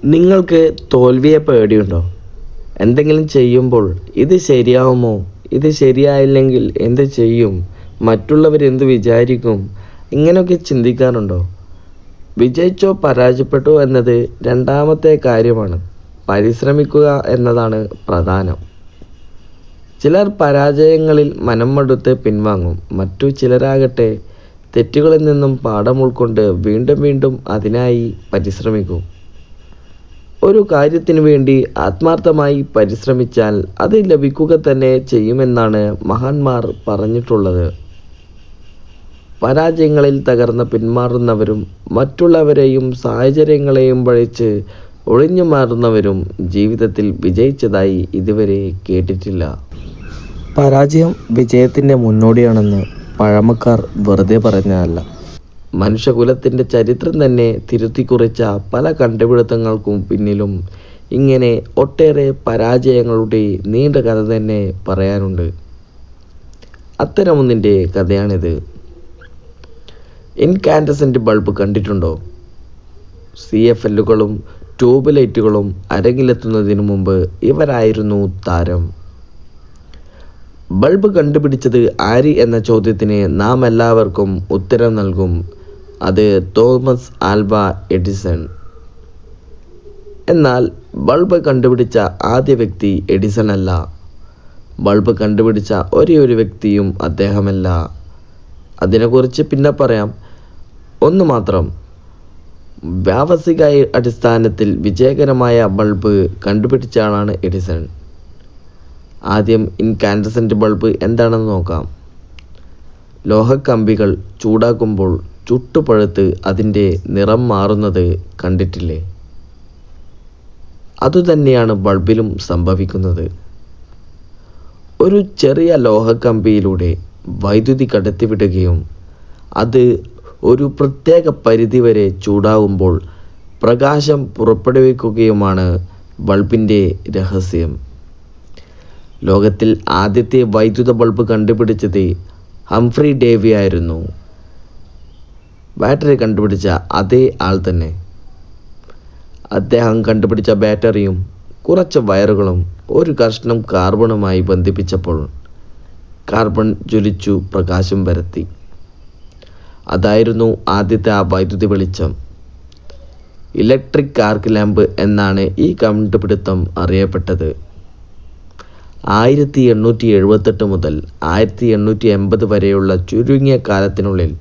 നിങ്ങൾക്ക് തോൽവിയെ പേടിയുണ്ടോ? എന്തെങ്കിലും ചെയ്യുമ്പോൾ ഇത് ശരിയാവുമോ? ഇത് ശരിയായില്ലെങ്കിൽ എന്ത് ചെയ്യും? മറ്റുള്ളവരെന്ത് വിചാരിക്കും? ഇങ്ങനെയൊക്കെ ചിന്തിക്കാറുണ്ടോ? വിജയിച്ചോ പരാജയപ്പെട്ടോ എന്നത് രണ്ടാമത്തെ കാര്യമാണ്. പരിശ്രമിക്കുക എന്നതാണ് പ്രധാനം. ചിലർ പരാജയങ്ങളിൽ മനം മടുത്ത് പിൻവാങ്ങും. മറ്റു ചിലരാകട്ടെ തെറ്റുകളിൽ നിന്നും പാഠം ഉൾക്കൊണ്ട് വീണ്ടും വീണ്ടും അതിനായി പരിശ്രമിക്കും. ഒരു കാര്യത്തിനു വേണ്ടി ആത്മാർത്ഥമായി പരിശ്രമിച്ചാൽ അത് ലഭിക്കുക തന്നെ ചെയ്യുമെന്നാണ് മഹാന്മാർ പറഞ്ഞിട്ടുള്ളത്. പരാജയങ്ങളിൽ തകർന്ന് പിന്മാറുന്നവരും മറ്റുള്ളവരെയും സാഹചര്യങ്ങളെയും പഴിച്ച് ഒഴിഞ്ഞു മാറുന്നവരും ജീവിതത്തിൽ വിജയിച്ചതായി ഇതുവരെ കേട്ടിട്ടില്ല. പരാജയം വിജയത്തിൻ്റെ മുന്നോടിയാണെന്ന് പഴമക്കാർ വെറുതെ പറഞ്ഞതല്ല. മനുഷ്യകുലത്തിൻ്റെ ചരിത്രം തന്നെ തിരുത്തിക്കുറിച്ച പല കണ്ടുപിടുത്തങ്ങൾക്കും പിന്നിലും ഇങ്ങനെ ഒട്ടേറെ പരാജയങ്ങളുടെ നീണ്ട കഥ തന്നെ പറയാനുണ്ട്. അത്തരമൊന്നിൻ്റെ കഥയാണിത്. ഇൻകാൻഡസെൻ്റ് ബൾബ് കണ്ടിട്ടുണ്ടോ? CFLകളും ട്യൂബ് ലൈറ്റുകളും അരങ്ങിലെത്തുന്നതിനു മുമ്പ് ഇവരായിരുന്നു താരം. ബൾബ് കണ്ടുപിടിച്ചത് ആര് എന്ന ചോദ്യത്തിന് നാം എല്ലാവർക്കും ഉത്തരം നൽകും. അത് തോമസ് ആൽവ എഡിസൺ. എന്നാൽ ബൾബ് കണ്ടുപിടിച്ച ആദ്യ വ്യക്തി എഡിസൺ അല്ല. ബൾബ് കണ്ടുപിടിച്ച ഒരേയൊരു വ്യക്തിയും അദ്ദേഹമല്ല. അതിനെക്കുറിച്ച് പിന്നെ പറയാം. ഒന്ന് മാത്രം, വ്യാവസായിക അടിസ്ഥാനത്തിൽ വിജയകരമായ ബൾബ് കണ്ടുപിടിച്ച ആളാണ് എഡിസൺ. ആദ്യം ഇൻകാൻഡസെൻ്റ് ബൾബ് എന്താണെന്ന് നോക്കാം. ലോഹക്കമ്പികൾ ചൂടാക്കുമ്പോൾ ചുട്ടുപഴുത്ത് അതിൻ്റെ നിറം മാറുന്നത് കണ്ടിട്ടില്ലേ? അതുതന്നെയാണ് ബൾബിലും സംഭവിക്കുന്നത്. ഒരു ചെറിയ ലോഹക്കമ്പിയിലൂടെ വൈദ്യുതി കടത്തിവിടുകയും അത് ഒരു പ്രത്യേക പരിധിവരെ ചൂടാകുമ്പോൾ പ്രകാശം പുറപ്പെടുവിക്കുകയുമാണ് ബൾബിൻ്റെ രഹസ്യം. ലോകത്തിൽ ആദ്യത്തെ വൈദ്യുത ബൾബ് കണ്ടുപിടിച്ചത് ഹംഫ്രി ഡേവി ആയിരുന്നു. ബാറ്ററി കണ്ടുപിടിച്ച അതേ ആൾ തന്നെ. അദ്ദേഹം കണ്ടുപിടിച്ച ബാറ്ററിയും കുറച്ച് വയറുകളും ഒരു കഷ്ണം കാർബണുമായി ബന്ധിപ്പിച്ചപ്പോൾ കാർബൺ ജ്വലിച്ചു പ്രകാശം പരത്തി. അതായിരുന്നു ആദ്യത്തെ ആ വൈദ്യുതി വെളിച്ചം. ഇലക്ട്രിക് ആർക്ക് ലാമ്പ് എന്നാണ് ഈ കണ്ടുപിടുത്തം അറിയപ്പെട്ടത്. 1878 മുതൽ 1880 വരെയുള്ള ചുരുങ്ങിയ കാലത്തിനുള്ളിൽ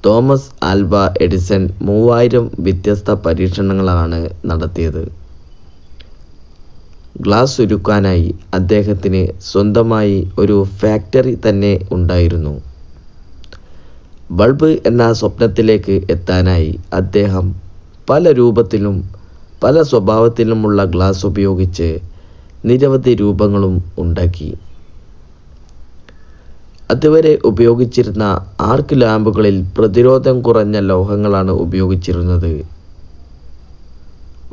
തോമസ് ആൽവ എഡിസൺ 3000 വ്യത്യസ്ത പരീക്ഷണങ്ങളാണ് നടത്തിയത്. ഗ്ലാസ് ഉരുക്കാനായി അദ്ദേഹത്തിന് സ്വന്തമായി ഒരു ഫാക്ടറി തന്നെ ഉണ്ടായിരുന്നു. ബൾബ് എന്ന സ്വപ്നത്തിലേക്ക് എത്താനായി അദ്ദേഹം പല രൂപത്തിലും പല സ്വഭാവത്തിലുമുള്ള ഗ്ലാസ് ഉപയോഗിച്ച് നിരവധി രൂപങ്ങളും ഉണ്ടാക്കി. അതുവരെ ഉപയോഗിച്ചിരുന്ന ആർക്ക് ലാമ്പുകളിൽ പ്രതിരോധം കുറഞ്ഞ ലോഹങ്ങളാണ് ഉപയോഗിച്ചിരുന്നത്.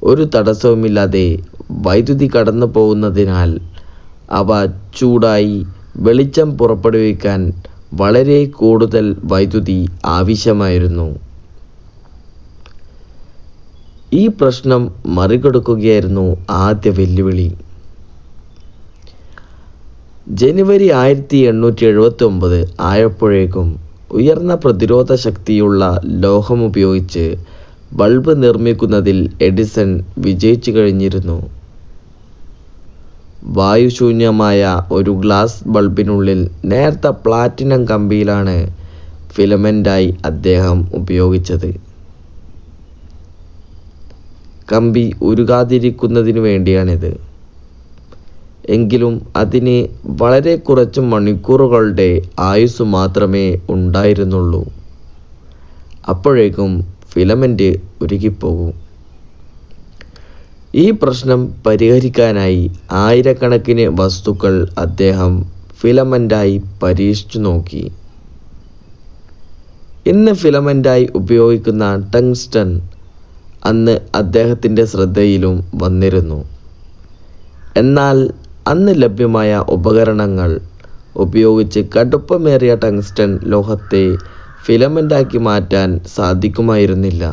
ഒരു തടസ്സവുമില്ലാതെ വൈദ്യുതി കടന്നു പോകുന്നതിനാൽ അവ ചൂടായി വെളിച്ചം പുറപ്പെടുവിക്കാൻ വളരെ കൂടുതൽ വൈദ്യുതി ആവശ്യമായിരുന്നു. ഈ പ്രശ്നം മറികടക്കുകയായിരുന്നു ആദ്യ വെല്ലുവിളി. ജനുവരി 1879 ആയപ്പോഴേക്കും ഉയർന്ന പ്രതിരോധ ശക്തിയുള്ള ലോഹം ഉപയോഗിച്ച് ബൾബ് നിർമ്മിക്കുന്നതിൽ എഡിസൺ വിജയിച്ചു കഴിഞ്ഞിരുന്നു. വായുശൂന്യമായ ഒരു ഗ്ലാസ് ബൾബിനുള്ളിൽ നേർത്ത പ്ലാറ്റിനം കമ്പിയിലാണ് ഫിലമെൻ്റായി അദ്ദേഹം ഉപയോഗിച്ചത്. കമ്പി ഉരുകാതിരിക്കുന്നതിനു വേണ്ടിയാണിത്. എങ്കിലും അതിന് വളരെ കുറച്ച് മണിക്കൂറുകളുടെ ആയുസ് മാത്രമേ ഉണ്ടായിരുന്നുള്ളൂ. അപ്പോഴേക്കും ഫിലമെൻ്റ് ഉരുകിപ്പോകും. ഈ പ്രശ്നം പരിഹരിക്കാനായി ആയിരക്കണക്കിന് വസ്തുക്കൾ അദ്ദേഹം ഫിലമെൻ്റായി പരീക്ഷിച്ചു നോക്കി. ഇന്ന് ഫിലമെൻ്റായി ഉപയോഗിക്കുന്ന ടങ്സ്റ്റൺ അന്ന് അദ്ദേഹത്തിൻ്റെ ശ്രദ്ധയിലും വന്നിരുന്നു. എന്നാൽ അന്ന് ലഭ്യമായ ഉപകരണങ്ങൾ ഉപയോഗിച്ച് കടുപ്പമേറിയ ടങ്സ്റ്റൺ ലോഹത്തെ ഫിലമെൻ്റാക്കി മാറ്റാൻ സാധിക്കുമായിരുന്നില്ല.